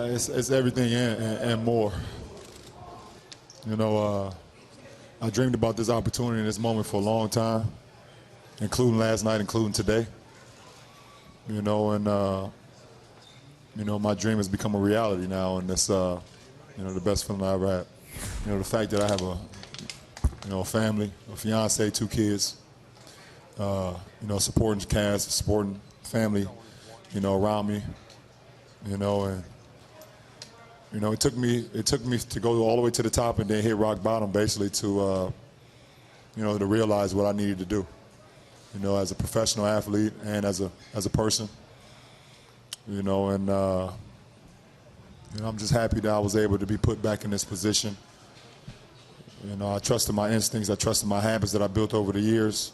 It's everything and more. You know, I dreamed about this opportunity and this moment for a long time, including last night, including today. You know, and you know, my dream has become a reality now, and it's you know, the best feeling I ever had. You know, the fact that I have a family, a fiance, 2 kids. You know, supporting cast, supporting family, you know, around me. You know, and you know, it took me to go all the way to the top and then hit rock bottom, basically, to you know, to realize what I needed to do. You know, as a professional athlete and as a person. You know, and you know, I'm just happy that I was able to be put back in this position. You know, I trusted my instincts, I trusted my habits that I built over the years,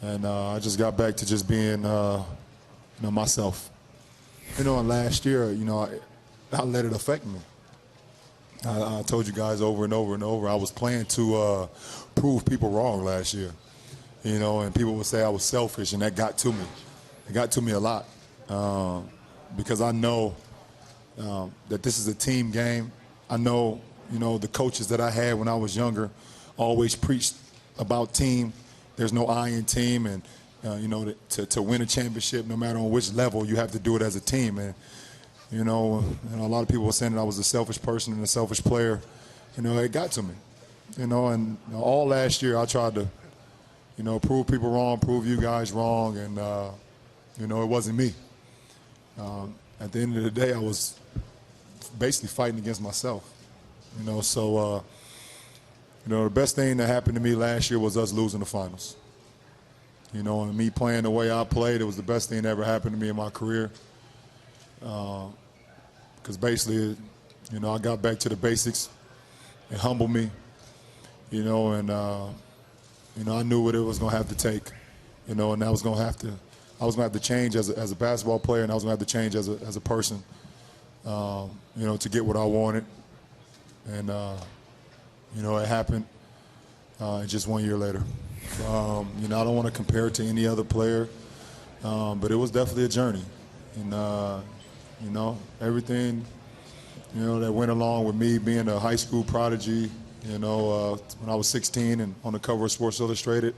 and I just got back to just being, you know, myself. You know, and last year, you know, I let it affect me. I told you guys over and over and over, I was playing to prove people wrong last year. You know, and people would say I was selfish, and that got to me. It got to me a lot because I know that this is a team game. I know, you know, the coaches that I had when I was younger always preached about team. There's no I in team, and you know, to win a championship, no matter on which level, you have to do it as a team. And you know, a lot of people were saying that I was a selfish person and a selfish player. You know, it got to me. You know, and you know, all last year I tried to, you know, prove people wrong, prove you guys wrong, and you know, it wasn't me. At the end of the day, I was basically fighting against myself. You know, so you know, the best thing that happened to me last year was us losing the finals. You know, and me playing the way I played, it was the best thing that ever happened to me in my career. Because basically, you know, I got back to the basics. It humbled me. You know, and you know, I knew what it was going to have to take. You know, and I was going to have to change as a basketball player, and I was going to have to change as a person. You know, to get what I wanted. And you know, it happened just 1 year later. You know, I don't want to compare it to any other player, but it was definitely a journey. And you know, everything, you know, that went along with me being a high school prodigy, you know, when I was 16 and on the cover of Sports Illustrated,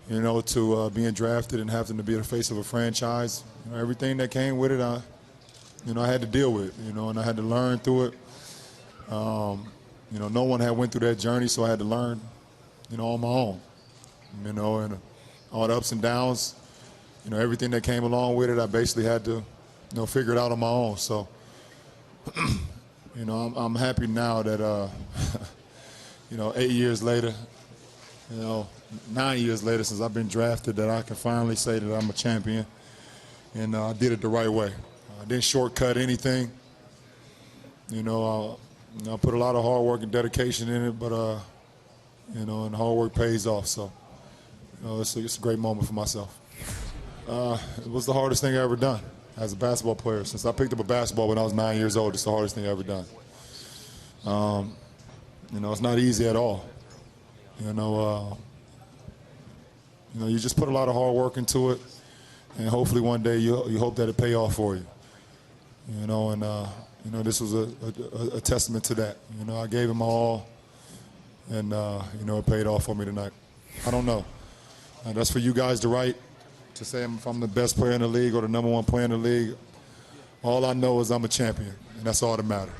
you know, to being drafted and having to be the face of a franchise. You know, everything that came with it, you know, I had to deal with, you know, and I had to learn through it. You know, no one had went through that journey, so I had to learn, you know, on my own. You know, and all the ups and downs, you know, everything that came along with it, I basically had to, you know, figure it out on my own. So, you know, I'm happy now that, you know, 8 years later, you know, 9 years later since I've been drafted, that I can finally say that I'm a champion, and I did it the right way. I didn't shortcut anything. You know, I put a lot of hard work and dedication in it, but, you know, and hard work pays off. So, you know, it's a great moment for myself. It was the hardest thing I ever done as a basketball player. Since I picked up a basketball when I was 9 years old, it's the hardest thing I ever done. You know, it's not easy at all. You know, you just put a lot of hard work into it, and hopefully one day you hope that it pay off for you. You know, and you know, this was a testament to that. You know, I gave him all, and you know, it paid off for me tonight. I don't know. That's for you guys to write, to say if I'm the best player in the league or the #1 player in the league. All I know is I'm a champion, and that's all that matters.